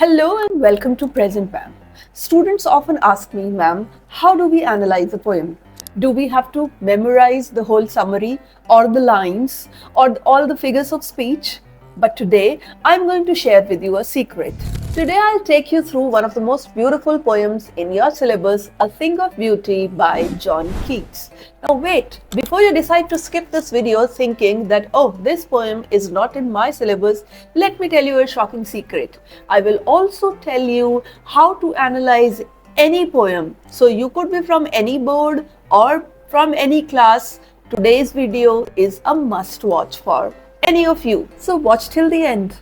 Hello and welcome to Present Ma'am. Students often ask me, ma'am, how do we analyze a poem? Do we have to memorize the whole summary or the lines or all the figures of speech? But today I'm going to share with you a secret. Today I'll take you through one of the most beautiful poems in your syllabus, A Thing of Beauty by John Keats. Now wait, before you decide to skip this video thinking that, oh, this poem is not in my syllabus, let me tell you a shocking secret. I will also tell you how to analyze any poem. So you could be from any board or from any class. Today's video is a must watch for any of you. So watch till the end,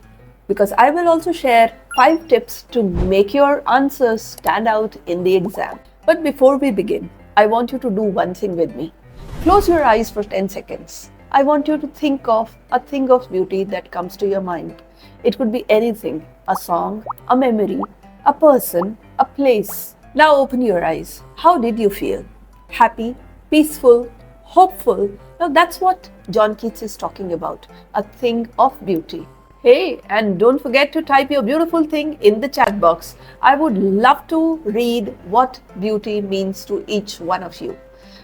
because I will also share 5 tips to make your answers stand out in the exam. But before we begin, I want you to do one thing with me. Close your eyes for 10 seconds. I want you to think of a thing of beauty that comes to your mind. It could be anything, a song, a memory, a person, a place. Now open your eyes. How did you feel? Happy, peaceful, hopeful? Now that's what John Keats is talking about, a thing of beauty. Hey, and don't forget to type your beautiful thing in the chat box. I would love to read what beauty means to each one of you.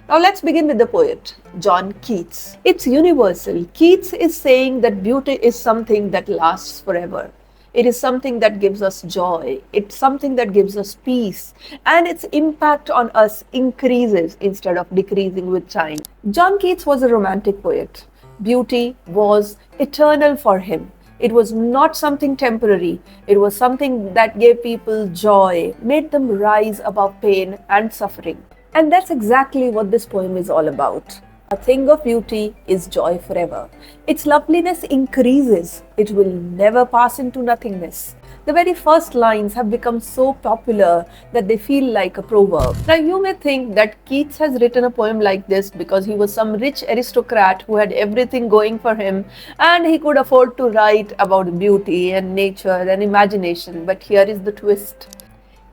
Now let's begin with the poet, John Keats. It's universal. Keats is saying that beauty is something that lasts forever. It is something that gives us joy. It's something that gives us peace. And its impact on us increases instead of decreasing with time. John Keats was a romantic poet. Beauty was eternal for him. It was not something temporary. It was something that gave people joy, made them rise above pain and suffering. And that's exactly what this poem is all about. A thing of beauty is joy forever. Its loveliness increases. It will never pass into nothingness. The very first lines have become so popular that they feel like a proverb. Now you may think that Keats has written a poem like this because he was some rich aristocrat who had everything going for him and he could afford to write about beauty and nature and imagination. But here is the twist.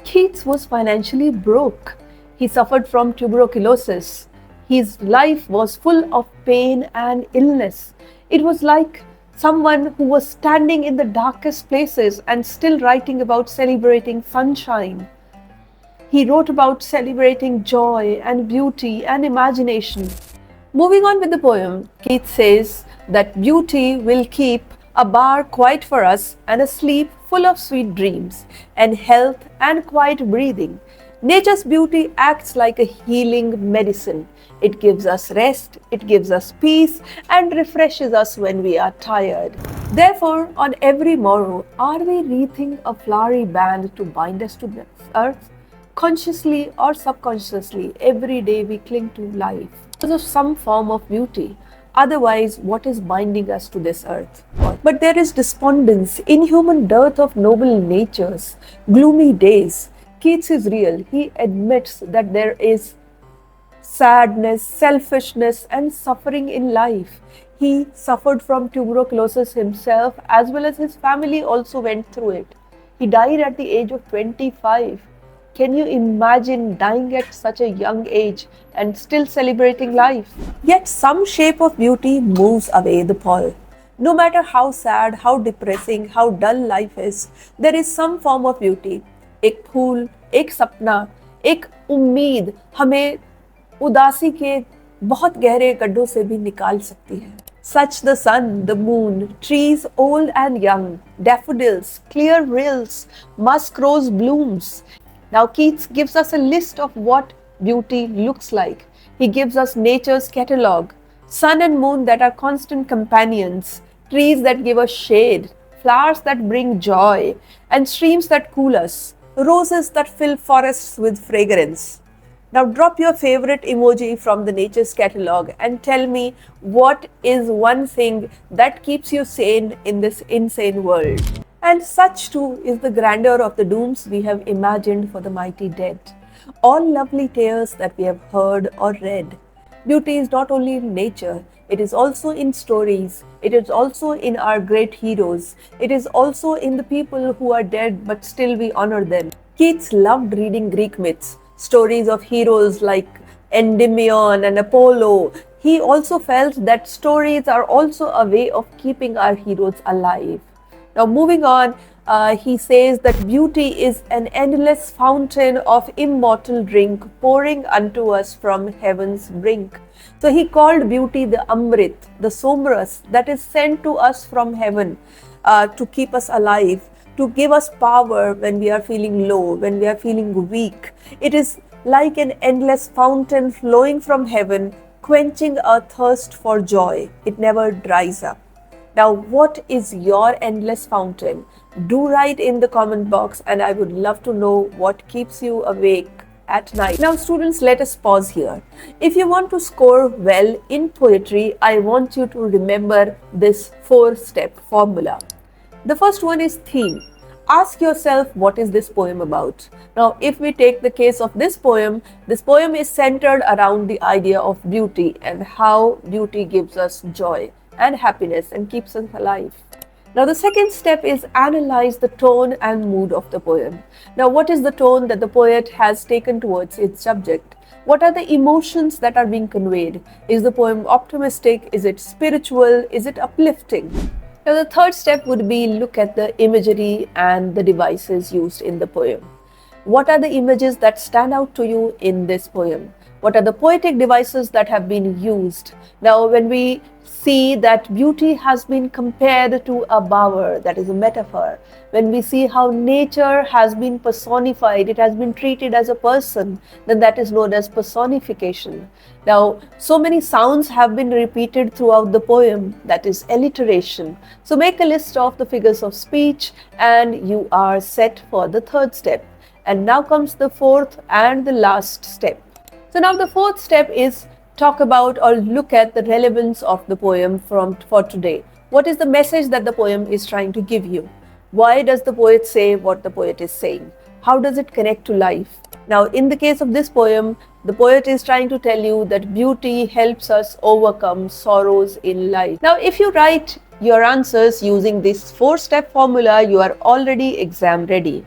Keats was financially broke. He suffered from tuberculosis. His life was full of pain and illness. It was like someone who was standing in the darkest places and still writing about celebrating sunshine. He wrote about celebrating joy and beauty and imagination. Moving on with the poem, Keats says that beauty will keep a bar quiet for us and a sleep full of sweet dreams and health and quiet breathing. Nature's beauty acts like a healing medicine. It gives us rest, it gives us peace, and refreshes us when we are tired. Therefore, on every morrow, are we wreathing a flowery band to bind us to this earth? Consciously or subconsciously, every day we cling to life because of some form of beauty. Otherwise, what is binding us to this earth? But there is despondence, inhuman dearth of noble natures, gloomy days. Keats is real. He admits that there is sadness, selfishness, and suffering in life. He suffered from tuberculosis himself, as well as his family also went through it. He died at the age of 25. Can you imagine dying at such a young age and still celebrating life? Yet some shape of beauty moves away the pall. No matter how sad, how depressing, how dull life is, there is some form of beauty. एक फूल, एक सपना, एक उम्मीद हमें उदासी के बहुत गहरे गड्ढों से भी निकाल सकती है. Such the sun, the moon, trees old and young, daffodils, clear rills, musk rose blooms. Now Keats gives us a list of what beauty looks like. He gives us nature's catalogue. Sun and moon that are constant companions, trees that give us shade, flowers that bring joy, and streams that cool us. Roses that fill forests with fragrance. Now drop your favorite emoji from the nature's catalogue and tell me what is one thing that keeps you sane in this insane world. And such too is the grandeur of the dooms we have imagined for the mighty dead. All lovely tales that we have heard or read. Beauty is not only in nature, it is also in stories. It is also in our great heroes. It is also in the people who are dead but still we honor them. Keats loved reading Greek myths, stories of heroes like Endymion and Apollo. He also felt that stories are also a way of keeping our heroes alive. Now moving on, He says that beauty is an endless fountain of immortal drink pouring unto us from heaven's brink. So he called beauty the Amrit, the Somras that is sent to us from heaven to keep us alive, to give us power when we are feeling low, when we are feeling weak. It is like an endless fountain flowing from heaven, quenching our thirst for joy. It never dries up. Now, what is your endless fountain? Do write in the comment box, and I would love to know what keeps you awake at night. Now, students, let us pause here. If you want to score well in poetry, I want you to remember this 4-step formula. The first one is theme. Ask yourself, what is this poem about? Now, if we take the case of this poem is centered around the idea of beauty and how beauty gives us joy and happiness and keeps us alive. Now, the second step is analyze the tone and mood of the poem. Now, what is the tone that the poet has taken towards its subject? What are the emotions that are being conveyed? Is the poem optimistic? Is it spiritual? Is it uplifting? Now, the third step would be look at the imagery and the devices used in the poem. What are the images that stand out to you in this poem? What are the poetic devices that have been used? Now, when we see that beauty has been compared to a bower, that is a metaphor. When we see how nature has been personified, it has been treated as a person, then that is known as personification. Now, so many sounds have been repeated throughout the poem, that is alliteration. So make a list of the figures of speech and you are set for the third step. And now comes the fourth and the last step. So now the fourth step is talk about or look at the relevance of the poem for today. What is the message that the poem is trying to give you? Why does the poet say what the poet is saying? How does it connect to life? Now, in the case of this poem, the poet is trying to tell you that beauty helps us overcome sorrows in life. Now, if you write your answers using this 4-step formula, you are already exam ready.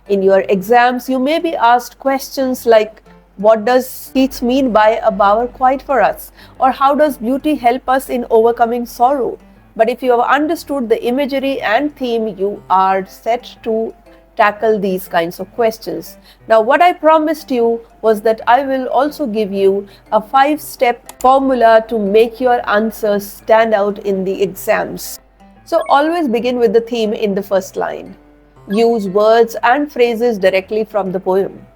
In your exams, you may be asked questions like, what does Keats mean by a bower quiet for us? Or how does beauty help us in overcoming sorrow? But if you have understood the imagery and theme, you are set to tackle these kinds of questions. Now, what I promised you was that I will also give you a 5-step formula to make your answers stand out in the exams. So always begin with the theme in the first line. Use words and phrases directly from the poem.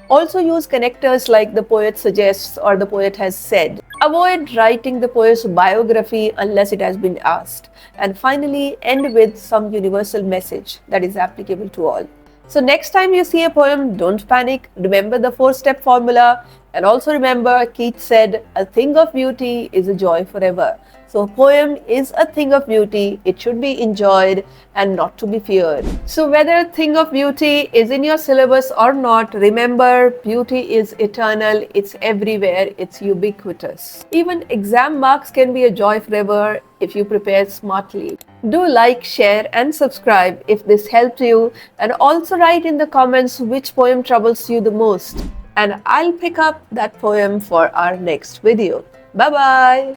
Also use connectors like the poet suggests or the poet has said. Avoid writing the poet's biography unless it has been asked. And finally, end with some universal message that is applicable to all. So next time you see a poem, don't panic. Remember the 4-step formula. And also remember, Keats said, a thing of beauty is a joy forever. So a poem is a thing of beauty. It should be enjoyed and not to be feared. So whether a thing of beauty is in your syllabus or not, remember, beauty is eternal. It's everywhere. It's ubiquitous. Even exam marks can be a joy forever if you prepare smartly. Do like, share and subscribe if this helped you, and also write in the comments which poem troubles you the most. And I'll pick up that poem for our next video. Bye-bye.